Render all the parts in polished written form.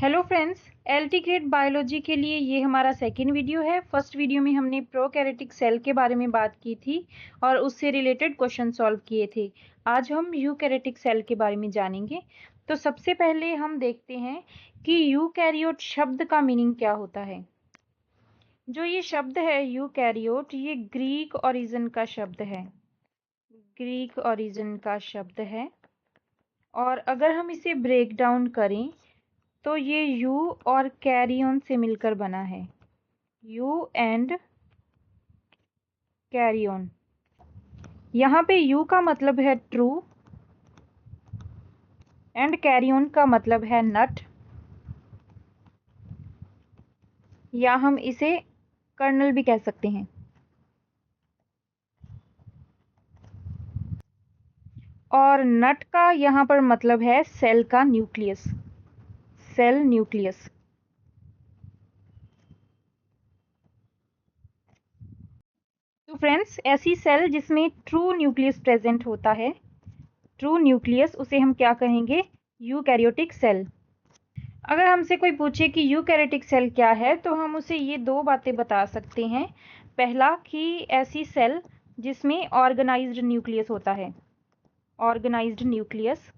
Hello friends, LT grade biology के लिए ये हमारा सेकेंड वीडियो है। फर्स्ट वीडियो में हमने प्रोकैरियोटिक सेल के बारे में बात की थी और उससे रिलेटेड क्वेश्चन सॉल्व किए थे। आज हम यूकैरियोटिक सेल के बारे में जानेंगे। तो सबसे पहले हम देखते हैं कि यूकैरियोट शब्द का मीनिंग क्या होता है। जो ये शब्द है यूकैरियोट, ये ग्रीक ओरिजिन का शब्द है। ग्रीक ओरिजिन का शब्द है और अगर हम इसे ब्रेक डाउन करें तो ये यू और कैरियन से मिलकर बना है। Eu and karyon. यहाँ पे यू का मतलब है ट्रू एंड कैरियन का मतलब है नट, या हम इसे कर्नल भी कह सकते हैं। और नट का यहाँ पर मतलब है सेल का न्यूक्लियस, सेल न्यूक्लियस। तो फ्रेंड्स, ऐसी सेल जिसमें ट्रू न्यूक्लियस प्रेजेंट होता है, ट्रू न्यूक्लियस, उसे हम क्या कहेंगे? Eukaryotic cell. अगर हमसे कोई पूछे कि यूकैरियोटिक सेल क्या है तो हम उसे ये दो बातें बता सकते हैं। पहला कि ऐसी सेल जिसमें ऑर्गेनाइज्ड न्यूक्लियस होता है, ऑर्गेनाइज्ड न्यूक्लियस।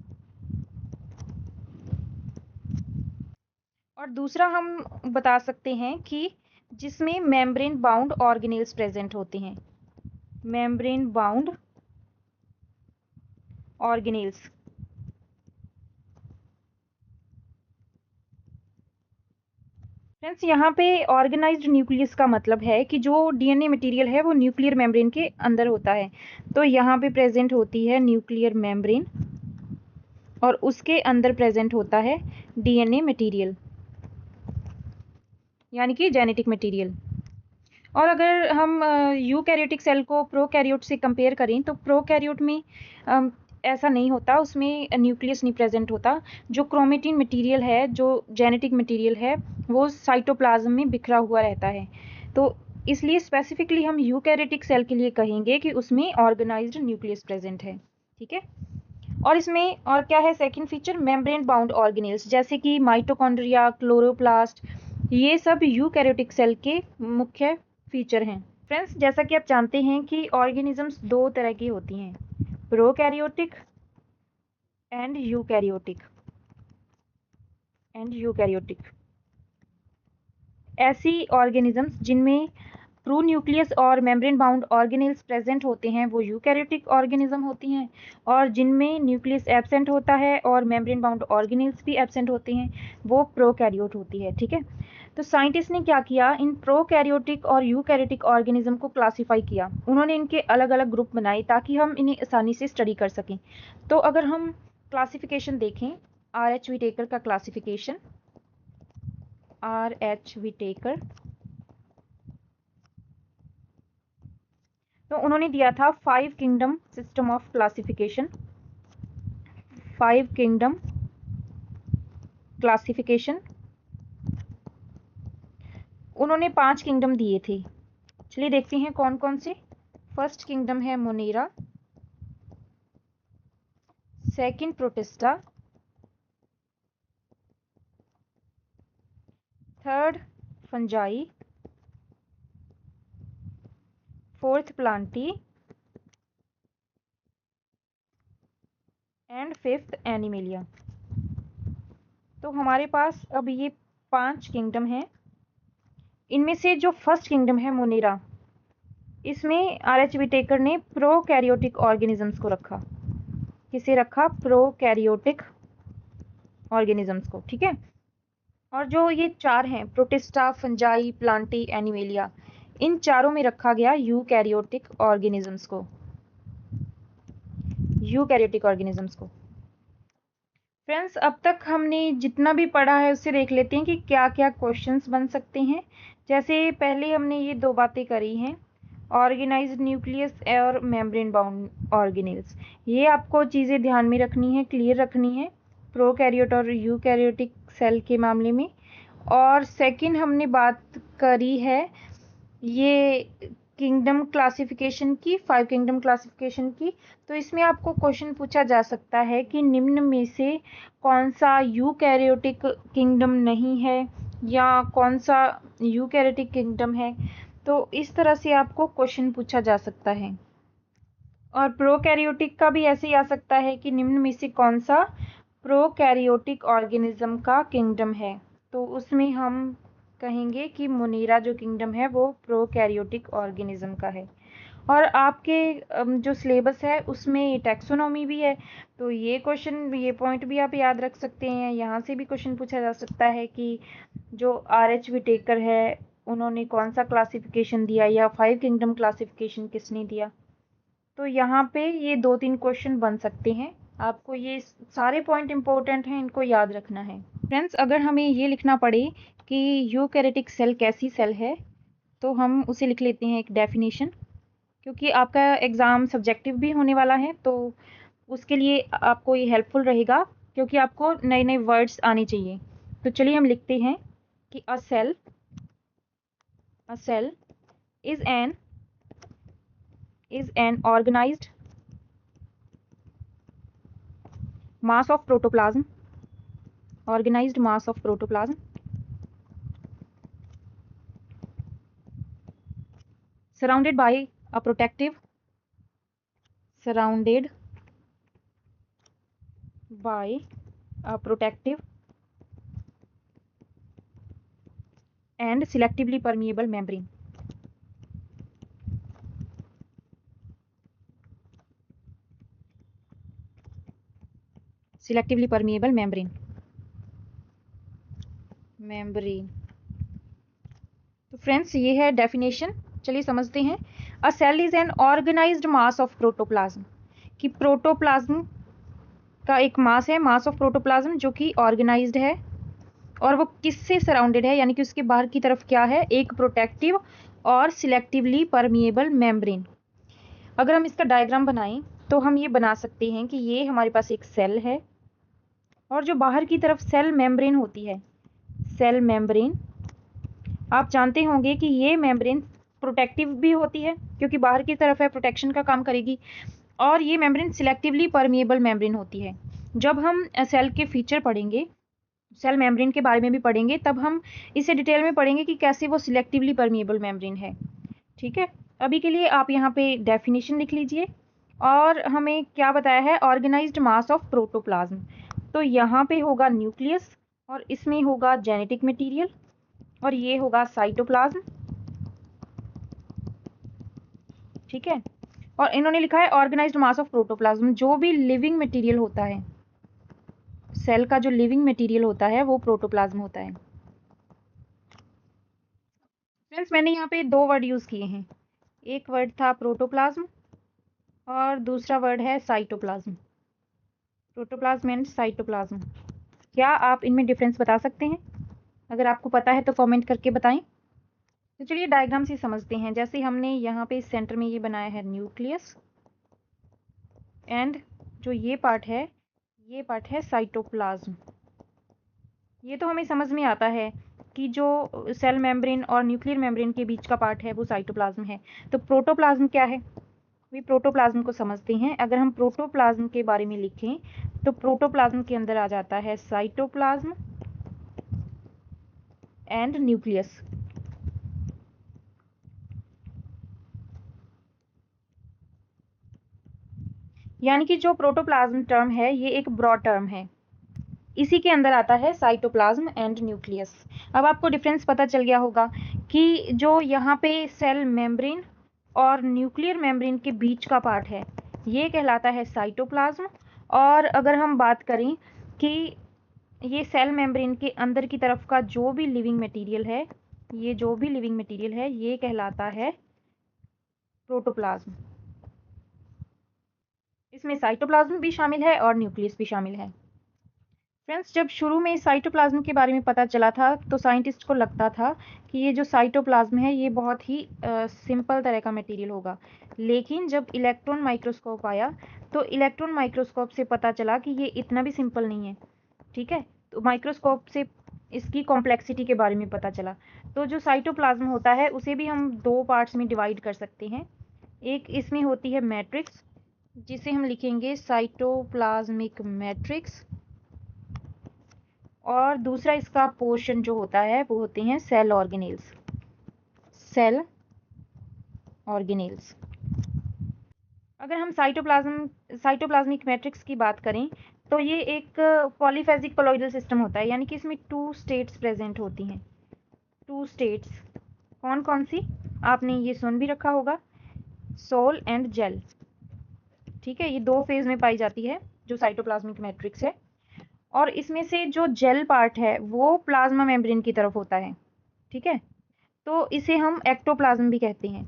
और दूसरा हम बता सकते हैं कि जिसमें मेम्ब्रेन बाउंड ऑर्गेनेल्स प्रेजेंट होते हैं, मेम्ब्रेन बाउंड ऑर्गेनेल्स। फ्रेंड्स, यहाँ पे ऑर्गेनाइज्ड न्यूक्लियस का मतलब है कि जो डीएनए मटेरियल है वो न्यूक्लियर मेम्ब्रेन के अंदर होता है। तो यहाँ पे प्रेजेंट होती है न्यूक्लियर मेम्ब्रेन और उसके अंदर प्रेजेंट होता है डीएनए मटेरियल, यानी कि जेनेटिक मटेरियल। और अगर हम यूकैरियोटिक सेल को प्रोकैरियोट से कंपेयर करें तो प्रोकैरियोट में ऐसा नहीं होता, उसमें न्यूक्लियस नहीं प्रेजेंट होता। जो क्रोमेटिन मटेरियल है, जो जेनेटिक मटेरियल है, वो साइटोप्लाज्म में बिखरा हुआ रहता है। तो इसलिए स्पेसिफिकली हम यूकैरियोटिक सेल के लिए कहेंगे कि उसमें ऑर्गेनाइज्ड न्यूक्लियस प्रेजेंट है। ठीक है। और इसमें और क्या है second feature? Membrane bound organelles, जैसे कि माइटोकॉन्ड्रिया, क्लोरोप्लास्ट, ये सब यूकैरियोटिक सेल के मुख्य फीचर हैं। फ्रेंड्स, जैसा कि आप जानते हैं कि ऑर्गेनिजम्स दो तरह की होती हैं, प्रोकैरियोटिक एंड यूकैरियोटिक, ऐसी ऑर्गेनिजम्स जिनमें ट्रू न्यूक्लियस और मेम्ब्रेन बाउंड ऑर्गेनेल्स प्रेजेंट होते हैं वो यूकैरियोटिक ऑर्गेनिज्म होती हैं, और जिनमें न्यूक्लियस एब्सेंट होता है और मेम्ब्रेन बाउंड ऑर्गेनेल्स भी एब्सेंट होते हैं वो प्रोकैरियोट होती है। ठीक है। तो साइंटिस्ट ने क्या किया, इन प्रोकैरियोटिक और यूकैरियोटिक ऑर्गेनिज्म को क्लासीफाई किया। उन्होंने इनके अलग अलग ग्रुप बनाए ताकि हम इन्हें आसानी से स्टडी कर सकें। तो अगर हम क्लासिफिकेशन देखें, RH विटेकर का क्लासिफिकेशन, RH विटेकर, तो उन्होंने दिया था 5 kingdom system of classification, 5 kingdom classification. उन्होंने 5 किंगडम दिए थे। चलिए देखते हैं कौन कौन से। फर्स्ट किंगडम है Monera, second protista, third fungi, fourth Plantae and fifth animalia. तो हमारे पास अब ये 5 किंगडम हैं। इनमें से जो फर्स्ट किंगडम है मोनेरा, इसमें RH विटेकर ने प्रोकैरियोटिक ऑर्गेनिजम्स को रखा। किसे रखा? प्रोकैरियोटिक ऑर्गेनिजम्स को। ठीक है। और जो ये 4 हैं, प्रोटिस्टा, फंजाई, प्लांटी, एनिमेलिया, इन चारों में रखा गया यूकैरियोटिक ऑर्गेनिजम्स को, यूकैरियोटिक ऑर्गेनिजम्स को। फ्रेंड्स, अब तक हमने जितना भी पढ़ा है उससे देख लेते हैं कि क्या क्या क्वेश्चंस बन सकते हैं। जैसे पहले हमने ये दो बातें करी हैं, ऑर्गेनाइज्ड न्यूक्लियस और मेम्ब्रेन बाउंड ऑर्गेनेल्स। ये आपको चीज़ें ध्यान में रखनी है, क्लियर रखनी है प्रोकैरियोट और यूकैरियोटिक सेल के मामले में। और सेकंड हमने बात करी है ये किंगडम क्लासिफिकेशन की, 5 किंगडम क्लासिफिकेशन की। तो इसमें आपको क्वेश्चन पूछा जा सकता है कि निम्न में से कौन सा यूकैरियोटिक किंगडम नहीं है या कौन सा यूकैरियोटिक किंगडम है। तो इस तरह से आपको क्वेश्चन पूछा जा सकता है। और प्रोकैरियोटिक का भी ऐसे ही आ सकता है कि निम्न में से कौन सा प्रोकैरियोटिक ऑर्गेनिज्म का किंगडम है। तो उसमें हम कहेंगे कि मोनेरा जो किंगडम है वो प्रोकैरियोटिक ऑर्गेनिज्म का है। और आपके जो सिलेबस है उसमें टैक्सोनॉमी भी है। तो ये क्वेश्चन, ये पॉइंट भी आप याद रख सकते हैं। यहाँ से भी क्वेश्चन पूछा जा सकता है कि जो RH विटेकर है उन्होंने कौन सा क्लासिफिकेशन दिया या 5 किंगडम क्लासिफिकेशन किसने दिया। तो यहाँ पे ये 2-3 क्वेश्चन बन सकते हैं। आपको ये सारे पॉइंट इंपॉर्टेंट हैं, इनको याद रखना है। फ्रेंड्स, अगर हमें ये लिखना पड़े कि यूकैरियोटिक सेल कैसी सेल है तो हम उसे लिख लेते हैं एक डेफिनेशन। क्योंकि आपका एग्ज़ाम सब्जेक्टिव भी होने वाला है तो उसके लिए आपको ये हेल्पफुल रहेगा, क्योंकि आपको नए नए वर्ड्स आने चाहिए। तो चलिए हम लिखते हैं कि अ cell is an organized mass of protoplasm surrounded by a protective and selectively permeable membrane. Selectively permeable membrane. तो फ्रेंड्स, ये है डेफिनेशन। चलिए समझते हैं। A cell is an organised mass of protoplasm, कि प्रोटोप्लाज्म का एक मास है, मास ऑफ प्रोटोप्लाज्म, जो कि ऑर्गेनाइज्ड है। और वो किससे सराउंडेड है, यानी कि उसके बाहर की तरफ क्या है, एक प्रोटेक्टिव और सिलेक्टिवली परमिएबल मेम्ब्रेन। अगर हम इसका डायग्राम बनाएं तो हम ये बना सकते हैं कि ये हमारे पास एक सेल है और जो बाहर की तरफ सेल मेम्ब्रेन होती है, सेल मेम्ब्रेन, आप जानते होंगे कि ये मेम्ब्रेन प्रोटेक्टिव भी होती है क्योंकि बाहर की तरफ है, प्रोटेक्शन का काम करेगी। और ये मेम्ब्रेन सिलेक्टिवली परमिएबल मेम्ब्रेन होती है। जब हम सेल के फीचर पढ़ेंगे, सेल मेम्ब्रेन के बारे में भी पढ़ेंगे, तब हम इसे डिटेल में पढ़ेंगे कि कैसे वो सिलेक्टिवली परमिएबल मेम्ब्रेन है। ठीक है, अभी के लिए आप यहाँ पे डेफिनेशन लिख लीजिए। और हमें क्या बताया है, ऑर्गेनाइज्ड मास ऑफ प्रोटोप्लाज्म। तो यहाँ पे होगा न्यूक्लियस और इसमें होगा जेनेटिक मटेरियल और ये होगा साइटोप्लाज्म। ठीक है, और इन्होंने लिखा है ऑर्गेनाइज्ड मास ऑफ प्रोटोप्लाज्म। जो भी लिविंग मटेरियल होता है, सेल का जो लिविंग मटेरियल होता है वो प्रोटोप्लाज्म होता है। फ्रेंड्स, मैंने यहाँ पे 2 वर्ड यूज़ किए हैं। एक वर्ड था प्रोटोप्लाज्म और दूसरा वर्ड है साइटोप्लाज्म। प्रोटोप्लाज्म एंड साइटोप्लाज्म, क्या आप इनमें डिफरेंस बता सकते हैं? अगर आपको पता है तो कमेंट करके बताएं। तो चलिए डायग्राम से समझते हैं। जैसे हमने यहाँ पे सेंटर में ये बनाया है न्यूक्लियस, एंड जो ये पार्ट है साइटोप्लाज्म। ये तो हमें समझ में आता है कि जो सेल मेम्ब्रेन और न्यूक्लियर मेम्ब्रेन के बीच का पार्ट है वो साइटोप्लाज्म है। तो प्रोटोप्लाज्म क्या है, भी प्रोटोप्लाज्म को समझते हैं। अगर हम प्रोटोप्लाज्म के बारे में लिखें तो प्रोटोप्लाज्म के अंदर आ जाता है साइटोप्लाज्म एंड न्यूक्लियस। यानी कि जो प्रोटोप्लाज्म टर्म है ये एक ब्रॉड टर्म है, इसी के अंदर आता है साइटोप्लाज्म एंड न्यूक्लियस। अब आपको डिफरेंस पता चल गया होगा कि जो यहाँ पे सेल मेम्ब्रेन और न्यूक्लियर मेम्ब्रेन के बीच का पार्ट है ये कहलाता है साइटोप्लाज्म। और अगर हम बात करें कि ये सेल मेम्ब्रेन के अंदर की तरफ का जो भी लिविंग मटेरियल है, ये जो भी लिविंग मटेरियल है ये कहलाता है प्रोटोप्लाज्म। इसमें साइटोप्लाज्म भी शामिल है और न्यूक्लियस भी शामिल है। फ्रेंड्स, जब शुरू में साइटोप्लाज्म के बारे में पता चला था तो साइंटिस्ट को लगता था कि ये जो साइटोप्लाज्म है ये बहुत ही सिंपल तरह का मटेरियल होगा। लेकिन जब इलेक्ट्रॉन माइक्रोस्कोप आया तो इलेक्ट्रॉन माइक्रोस्कोप से पता चला कि ये इतना भी सिंपल नहीं है। ठीक है, तो माइक्रोस्कोप से इसकी कॉम्प्लेक्सिटी के बारे में पता चला। तो जो साइटोप्लाज्म होता है उसे भी हम दो पार्ट्स में डिवाइड कर सकते हैं। एक इसमें होती है मैट्रिक्स, जिसे हम लिखेंगे साइटोप्लाज्मिक मैट्रिक्स, और दूसरा इसका पोर्शन जो होता है वो होते हैं सेल ऑर्गेनेल्स। Cell organelles. अगर हम साइटोप्लाज्मिक मैट्रिक्स की बात करें तो ये एक पॉलीफेजिक कोलॉइडल सिस्टम होता है, यानी कि इसमें 2 स्टेट्स प्रेजेंट होती हैं। 2 स्टेट्स कौन कौन सी, आपने ये सुन भी रखा होगा, सोल एंड जेल। ठीक है, ये 2 फेज में पाई जाती है जो साइटोप्लाज्मिक मैट्रिक्स है। और इसमें से जो जेल पार्ट है वो प्लाज्मा मेम्ब्रेन की तरफ होता है। ठीक है, तो इसे हम एक्टोप्लाज्म भी कहते हैं,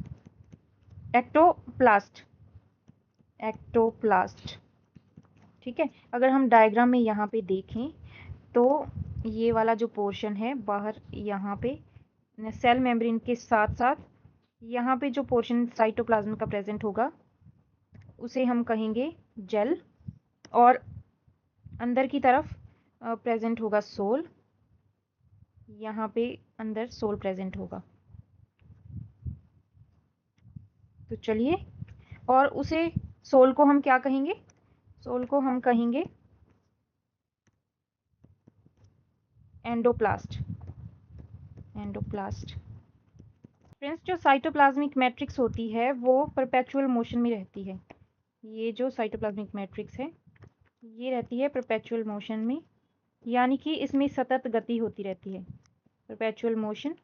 एक्टोप्लास्ट, एक्टोप्लास्ट। ठीक है, अगर हम डायग्राम में यहाँ पे देखें तो ये वाला जो पोर्शन है बाहर, यहाँ पे सेल मेम्ब्रेन के साथ साथ यहाँ पे जो पोर्शन साइटोप्लाज्म का प्रेजेंट होगा उसे हम कहेंगे जेल, और अंदर की तरफ प्रेजेंट होगा सोल। यहाँ पे अंदर सोल प्रेजेंट होगा। तो चलिए, और उसे सोल को हम क्या कहेंगे, सोल को हम कहेंगे एंडोप्लास्ट, एंडोप्लास्ट। फ्रेंड्स, जो साइटोप्लाज्मिक मैट्रिक्स होती है वो परपेचुअल मोशन में रहती है। ये जो साइटोप्लाज्मिक मैट्रिक्स है ये रहती है परपेचुअल मोशन में, यानी कि इसमें सतत गति होती रहती है, परपेचुअल मोशन।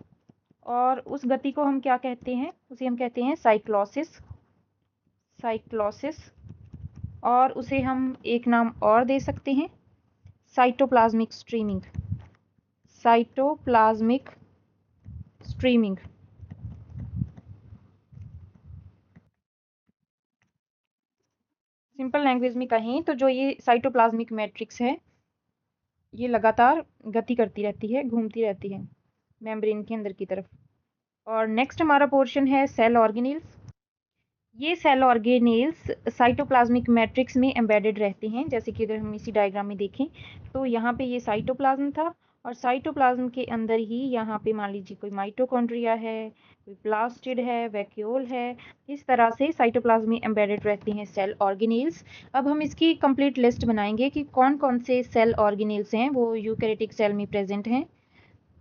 और उस गति को हम क्या कहते हैं, उसे हम कहते हैं साइक्लोसिस, साइक्लोसिस। और उसे हम एक नाम और दे सकते हैं, cytoplasmic streaming, cytoplasmic streaming. Simple language में कहें तो जो ये साइटोप्लाज्मिक मैट्रिक्स है ये लगातार गति करती रहती है, घूमती रहती है मेम्ब्रेन के अंदर की तरफ। और नेक्स्ट हमारा पोर्शन है सेल ऑर्गेनेल्स। ये सेल ऑर्गेनेल्स साइटोप्लाज्मिक मैट्रिक्स में एम्बेडेड रहते हैं। जैसे कि अगर हम इसी डायग्राम में देखें तो यहाँ पे ये साइटोप्लाज्म था, और साइटोप्लाज्म के अंदर ही यहाँ पे मान लीजिए कोई माइटोकॉन्ड्रिया है, कोई प्लास्टिड है, वैक्यूल है। इस तरह से साइटोप्लाज्म में एम्बेडेड रहते हैं सेल ऑर्गेनेल्स। अब हम इसकी कंप्लीट लिस्ट बनाएंगे कि कौन कौन से सेल ऑर्गेनेल्स हैं वो यूकैरियोटिक सेल में प्रेजेंट हैं।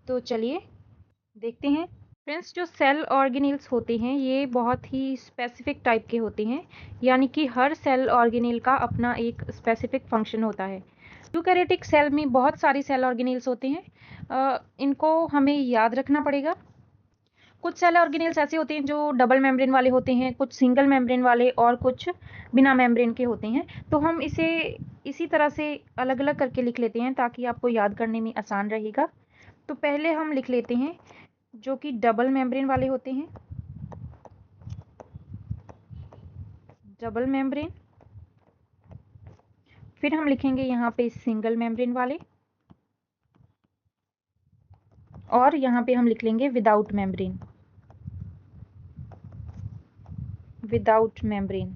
तो चलिए देखते हैं। फ्रेंड्स, जो सेल ऑर्गेनेल्स होते हैं ये बहुत ही स्पेसिफिक टाइप के होते हैं, यानी कि हर सेल ऑर्गेनेल का अपना एक स्पेसिफिक फंक्शन होता है। यूकैरियोटिक सेल में बहुत सारी सेल ऑर्गेनेल्स होते हैं, इनको हमें याद रखना पड़ेगा। कुछ सेल ऑर्गेनेल्स ऐसे होते हैं जो डबल मेम्ब्रेन वाले होते हैं, कुछ सिंगल मेम्ब्रेन वाले, और कुछ बिना मेम्ब्रेन के होते हैं। तो हम इसे इसी तरह से अलग अलग करके लिख लेते हैं ताकि आपको याद करने में आसान रहेगा। तो पहले हम लिख लेते हैं जो कि डबल मेम्ब्रेन वाले होते हैं, डबल मेम्ब्रेन। फिर हम लिखेंगे यहाँ पे सिंगल मेम्ब्रेन वाले, और यहाँ पे हम लिख लेंगे without membrane, without membrane.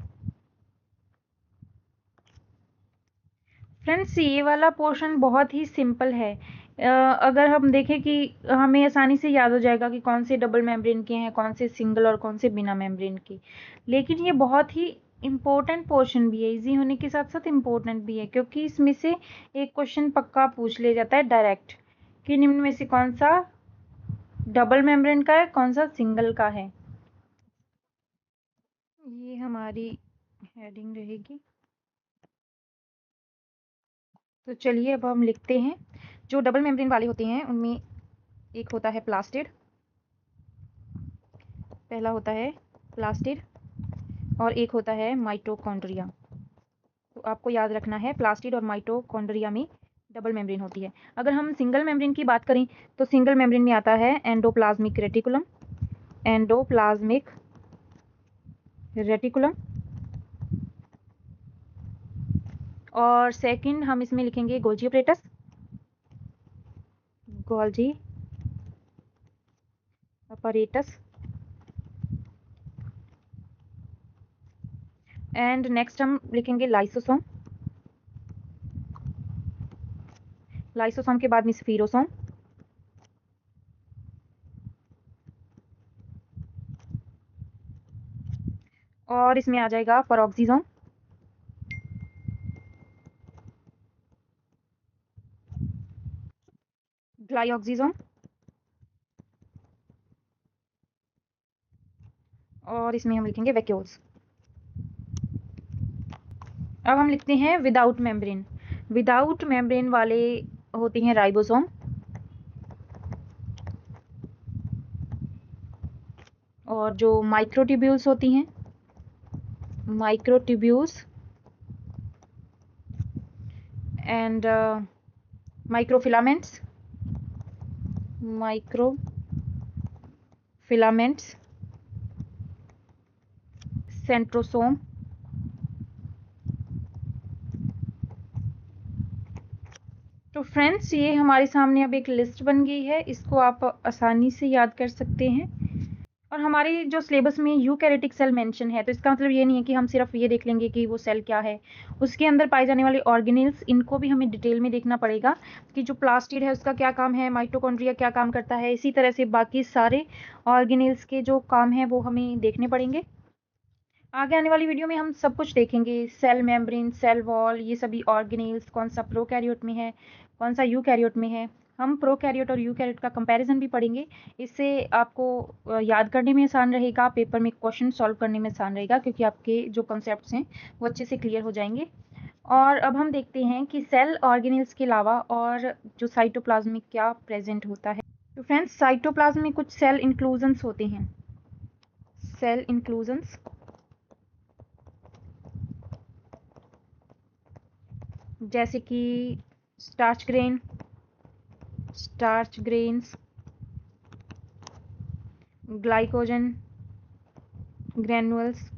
Friends, ये वाला पोर्शन बहुत ही सिंपल है। अगर हम देखें कि हमें आसानी से याद हो जाएगा कि कौन से डबल मेम्ब्रेन के हैं, कौन से सिंगल और कौन से बिना मेम्ब्रेन के। लेकिन ये बहुत ही इम्पोर्टेंट पोर्शन भी है, इजी होने के साथ साथ इम्पोर्टेंट भी है, क्योंकि इसमें से एक क्वेश्चन पक्का पूछ लिया जाता है डायरेक्ट कि निम्न में से कौन सा डबल मेम्ब्रेन का है, कौन सा सिंगल का है। ये हमारी हेडिंग रहेगी। तो चलिए अब हम लिखते हैं। जो डबल मेम्ब्रेन वाले होते हैं उनमें एक होता है प्लास्टिड, पहला होता है प्लास्टिड, और एक होता है माइटोकॉन्ड्रिया। तो आपको याद रखना है प्लास्टिड और माइटोकॉन्ड्रिया में डबल मेम्ब्रेन होती है। अगर हम सिंगल मेम्ब्रेन की बात करें तो सिंगल मेम्ब्रेन में आता है एंडोप्लाज्मिक रेटिकुलम, एंडोप्लाज्मिक रेटिकुलम। और सेकंड हम इसमें लिखेंगे Golgi apparatus, Golgi apparatus. And next हम लिखेंगे लाइसोसोम, लाइसोसोम के बाद में स्फीरोसोम, और इसमें आ जाएगा पेरोक्सिसोम, ग्लाइऑक्सिसोम, और इसमें हम लिखेंगे वैक्यूल्स। अब हम लिखते हैं विदाउट मेम्ब्रेन। विदाउट मेम्ब्रेन वाले होती हैं राइबोसोम, और जो माइक्रोट्यूब्यूल्स होती हैं, microtubules and microfilaments, microfilaments, centrosome, तो फ्रेंड्स ये हमारे सामने अब एक लिस्ट बन गई है, इसको आप आसानी से याद कर सकते हैं। और हमारे जो सिलेबस में यूकैरियोटिक सेल मेंशन है, तो इसका मतलब ये नहीं है कि हम सिर्फ ये देख लेंगे कि वो सेल क्या है, उसके अंदर पाए जाने वाले ऑर्गेनेल्स, इनको भी हमें डिटेल में देखना पड़ेगा कि जो प्लास्टिड है उसका क्या काम है, माइटोकॉन्ड्रिया क्या काम करता है, इसी तरह से बाकी सारे ऑर्गेनेल्स के जो काम है वो हमें देखने पड़ेंगे। आगे आने वाली वीडियो में हम सब कुछ देखेंगे, सेल मेम्ब्रेन, सेल वॉल, ये सभी ऑर्गेनेल्स, कौन सा प्रोकैरियोट में है, कौन सा यूकैरियोट में है। हम प्रोकैरियोट और यूकैरियोट का कंपैरिजन भी पढ़ेंगे, इससे आपको याद करने में आसान रहेगा, पेपर में क्वेश्चन सॉल्व करने में आसान रहेगा, क्योंकि आपके जो कॉन्सेप्ट्स हैं वो अच्छे से क्लियर हो जाएंगे। और अब हम देखते हैं कि सेल ऑर्गेनेल्स के अलावा और जो साइटोप्लाज्म में क्या प्रेजेंट होता है। तो फ्रेंड्स, साइटोप्लाज्म में कुछ सेल इंक्लूजन्स होते हैं, सेल इंक्लूजन्स, जैसे कि starch grain, starch grains, glycogen ग्रैन्युल्स,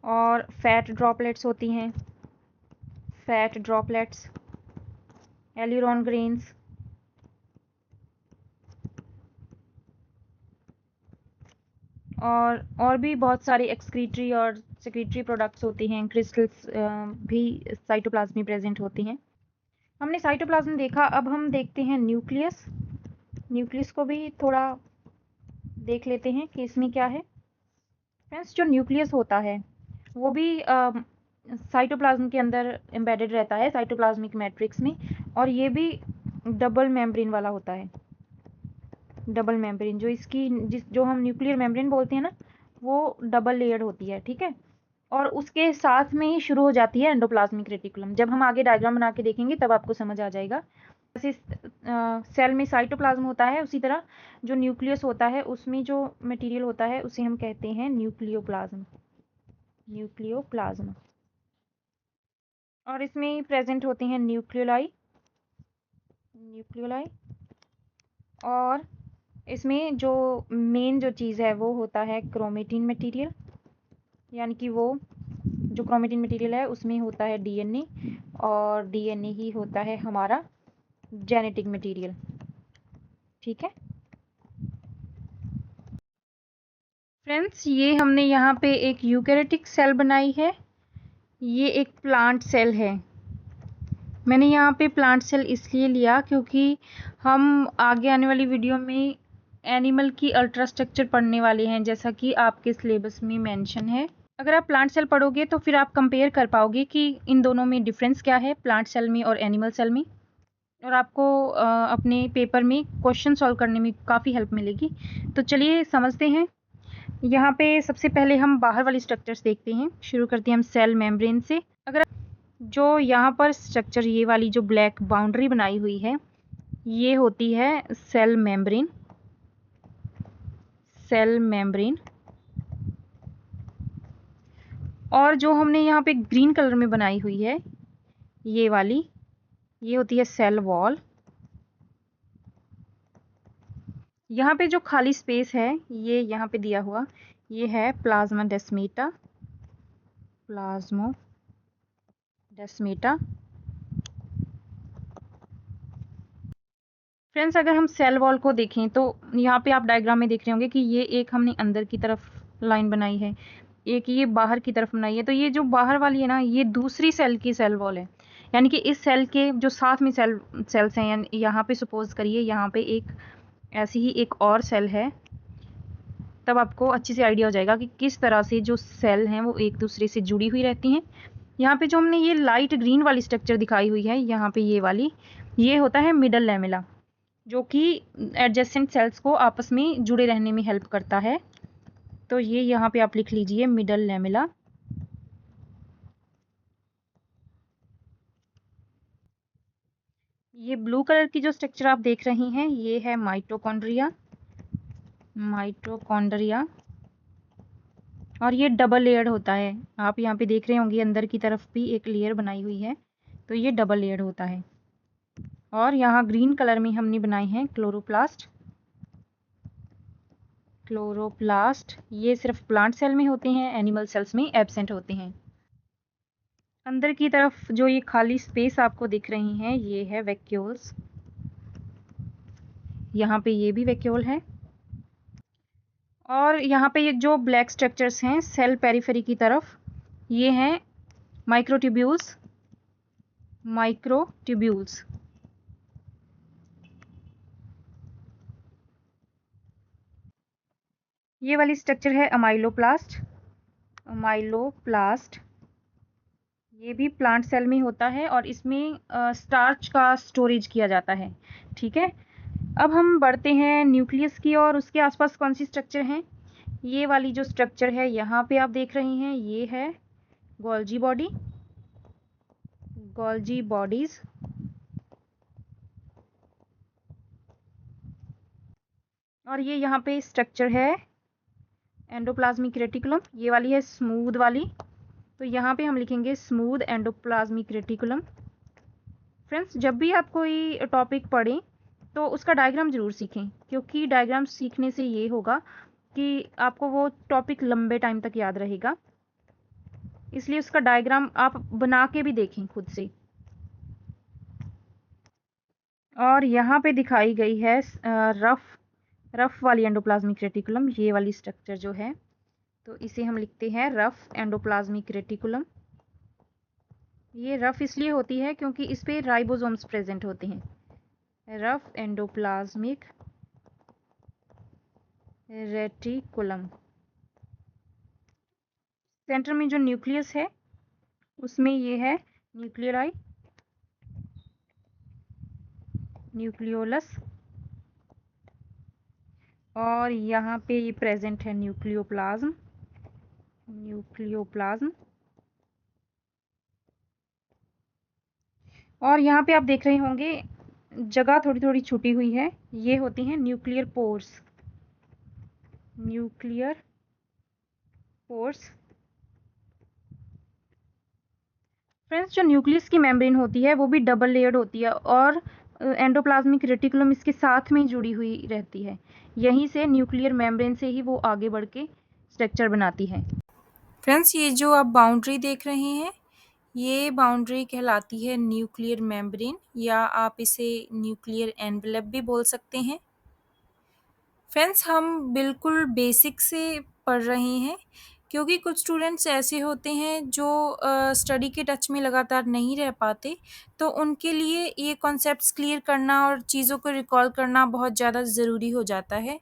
और फैट ड्रॉपलेट्स होती हैं, फैट ड्रॉपलेट्स, एल्यूरोन ग्रेन्स, और भी बहुत सारे एक्सक्रीटरी और सेक्रेटरी प्रोडक्ट्स होती हैं, क्रिस्टल्स भी साइटोप्लाज्म में प्रेजेंट होती हैं। हमने साइटोप्लाज्म देखा, अब हम देखते हैं न्यूक्लियस। न्यूक्लियस को भी थोड़ा देख लेते हैं कि इसमें क्या है। फ्रेंड्स, जो न्यूक्लियस होता है वो भी साइटोप्लाज्म के अंदर एम्बेडेड रहता है, साइटोप्लाज्मिक मैट्रिक्स में, और ये भी डबल मेम्ब्रेन वाला होता है। डबल मेम्ब्रेन, जो हम न्यूक्लियर मेम्ब्रेन बोलते हैं ना, वो डबल लेयर्ड होती है, ठीक है। और उसके साथ में ही शुरू हो जाती है एंडोप्लाज्मिक रेटिकुलम। जब हम आगे डायग्राम बना के देखेंगे तब आपको समझ आ जाएगा। जैसे सेल में साइटोप्लाज्म होता है, उसी तरह जो न्यूक्लियस होता है उसमें जो मटेरियल होता है उसे हम कहते हैं न्यूक्लियोप्लाज्म, न्यूक्लियोप्लाज्म। और इसमें प्रेजेंट होते हैं न्यूक्लियोलाई, न्यूक्लियोलाई। और इसमें जो मेन जो चीज़ है वो होता है क्रोमेटिन मटेरियल, यानी कि वो जो क्रोमेटिन मटेरियल है उसमें होता है डीएनए, और डीएनए ही होता है हमारा जेनेटिक मटेरियल, ठीक है। फ्रेंड्स, ये हमने यहाँ पे एक यूकैरियोटिक सेल बनाई है, ये एक प्लांट सेल है। मैंने यहाँ पे प्लांट सेल इसलिए लिया क्योंकि हम आगे आने वाली वीडियो में एनिमल की अल्ट्रा स्ट्रक्चर पढ़ने वाले हैं, जैसा कि आपके सिलेबस में मेंशन है। अगर आप प्लांट सेल पढ़ोगे तो फिर आप कंपेयर कर पाओगे कि इन दोनों में डिफरेंस क्या है, प्लांट सेल में और एनिमल सेल में, और आपको अपने पेपर में क्वेश्चन सॉल्व करने में काफ़ी हेल्प मिलेगी। तो चलिए समझते हैं। यहाँ पे सबसे पहले हम बाहर वाली स्ट्रक्चर्स देखते हैं। शुरू करते हैं हम सेल मेम्ब्रेन से। अगर जो यहाँ पर स्ट्रक्चर, ये वाली जो ब्लैक बाउंड्री बनाई हुई है, ये होती है सेल मेम्ब्रेन, सेल मेम्ब्रेन। और जो हमने यहाँ पे ग्रीन कलर में बनाई हुई है ये वाली, ये होती है सेल वॉल। यहाँ पे जो खाली स्पेस है ये यहाँ पे दिया हुआ, ये है प्लाज्माडेस्माटा, प्लाज्मोडेस्माटा। फ्रेंड्स, अगर हम सेल वॉल को देखें तो यहाँ पे आप डायग्राम में देख रहे होंगे कि ये एक हमने अंदर की तरफ लाइन बनाई है, एक ये बाहर की तरफ बनाई है। तो ये जो बाहर वाली है ना, ये दूसरी सेल की सेल वॉल है, यानी कि इस सेल के जो साथ में सेल्स हैं, यहाँ पे सपोज करिए यहाँ पे एक ऐसी ही एक और सेल है, तब आपको अच्छे से आइडिया हो जाएगा कि किस तरह से जो सेल हैं वो एक दूसरे से जुड़ी हुई रहती हैं। यहाँ पे जो हमने ये लाइट ग्रीन वाली स्ट्रक्चर दिखाई हुई है, यहाँ पे ये वाली, ये होता है मिडल लैमेला, जो कि एडजेसेंट सेल्स को आपस में जुड़े रहने में हेल्प करता है। तो ये यहाँ पे आप लिख लीजिए मिडल लैमेला। ये ब्लू कलर की जो स्ट्रक्चर आप देख रही हैं, ये है माइटोकॉन्ड्रिया। माइटोकॉन्ड्रिया, और ये डबल लेयर्ड होता है। आप यहाँ पे देख रहे होंगे अंदर की तरफ भी एक लेयर बनाई हुई है, तो ये डबल लेयर्ड होता है। और यहाँ ग्रीन कलर में हमने बनाए हैं क्लोरोप्लास्ट। क्लोरोप्लास्ट ये सिर्फ प्लांट सेल में होते हैं, एनिमल सेल्स में एब्सेंट होते हैं। अंदर की तरफ जो ये खाली स्पेस आपको दिख रही हैं, ये है वैक्यूल्स। यहाँ पे ये भी वैक्यूल है। और यहाँ पे ये जो ब्लैक स्ट्रक्चर्स हैं सेल पेरिफेरी की तरफ, ये हैं माइक्रोट्यूब्यूल्स। माइक्रोट्यूब्यूल्स, ये वाली स्ट्रक्चर है अमाइलोप्लास्ट। अमाइलोप्लास्ट ये भी प्लांट सेल में होता है और इसमें स्टार्च का स्टोरेज किया जाता है। ठीक है, अब हम बढ़ते हैं न्यूक्लियस की और उसके आसपास कौन सी स्ट्रक्चर हैं। ये वाली जो स्ट्रक्चर है यहाँ पे आप देख रही हैं, ये है गोल्जी बॉडी। गोल्जी बॉडीज, और ये यहाँ पे स्ट्रक्चर है एंडोप्लाज्मिक रेटिकुलम। ये वाली है स्मूथ वाली, तो यहाँ पे हम लिखेंगे स्मूथ एंडोप्लाज्मिक रेटिकुलम। फ्रेंड्स, जब भी आप कोई टॉपिक पढ़ें तो उसका डायग्राम ज़रूर सीखें, क्योंकि डायग्राम सीखने से ये होगा कि आपको वो टॉपिक लंबे टाइम तक याद रहेगा। इसलिए उसका डायग्राम आप बना के भी देखें खुद से। और यहाँ पे दिखाई गई है रफ वाली एंडोप्लाज्मिक रेटिकुलम, ये वाली स्ट्रक्चर जो है, तो इसे हम लिखते हैं रफ एंडोप्लाज्मिक रेटिकुलम। ये रफ इसलिए होती है क्योंकि इस पे राइबोसोम्स प्रेजेंट होते हैं। Rough endoplasmic reticulum. सेंटर में जो न्यूक्लियस है उसमें ये है न्यूक्लियराई, न्यूक्लियोलस, और यहाँ पे ये प्रेजेंट है न्यूक्लियोप्लाज्म। न्यूक्लियोप्लाज्म, और यहाँ पे आप देख रहे होंगे जगह थोड़ी थोड़ी छुटी हुई है, ये होती हैं nuclear pores. Nuclear pores. Friends, जो न्यूक्लियस की मेम्ब्रेन होती है वो भी डबल लेयर्ड होती है और एंडोप्लाज्मिक रेटिकुलम इसके साथ में जुड़ी हुई रहती है। यहीं से न्यूक्लियर मेम्ब्रेन से ही वो आगे बढ़ के स्ट्रक्चर बनाती है। फ्रेंड्स, ये जो आप बाउंड्री देख रहे हैं, ये बाउंड्री कहलाती है न्यूक्लियर मेम्ब्रेन, या आप इसे न्यूक्लियर एनवेलप भी बोल सकते हैं। फ्रेंड्स, हम बिल्कुल बेसिक से पढ़ रहे हैं, क्योंकि कुछ स्टूडेंट्स ऐसे होते हैं जो स्टडी के टच में लगातार नहीं रह पाते, तो उनके लिए ये कॉन्सेप्ट्स क्लियर करना और चीज़ों को रिकॉल करना बहुत ज़्यादा ज़रूरी हो जाता है।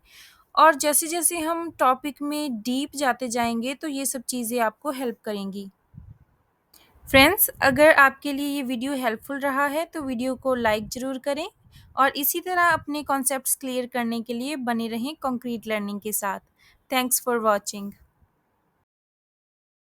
और जैसे जैसे हम टॉपिक में डीप जाते जाएंगे तो ये सब चीज़ें आपको हेल्प करेंगी। फ्रेंड्स, अगर आपके लिए ये वीडियो हेल्पफुल रहा है तो वीडियो को लाइक ज़रूर करें, और इसी तरह अपने कॉन्सेप्ट्स क्लियर करने के लिए बने रहें कंक्रीट लर्निंग के साथ। Thanks for watching.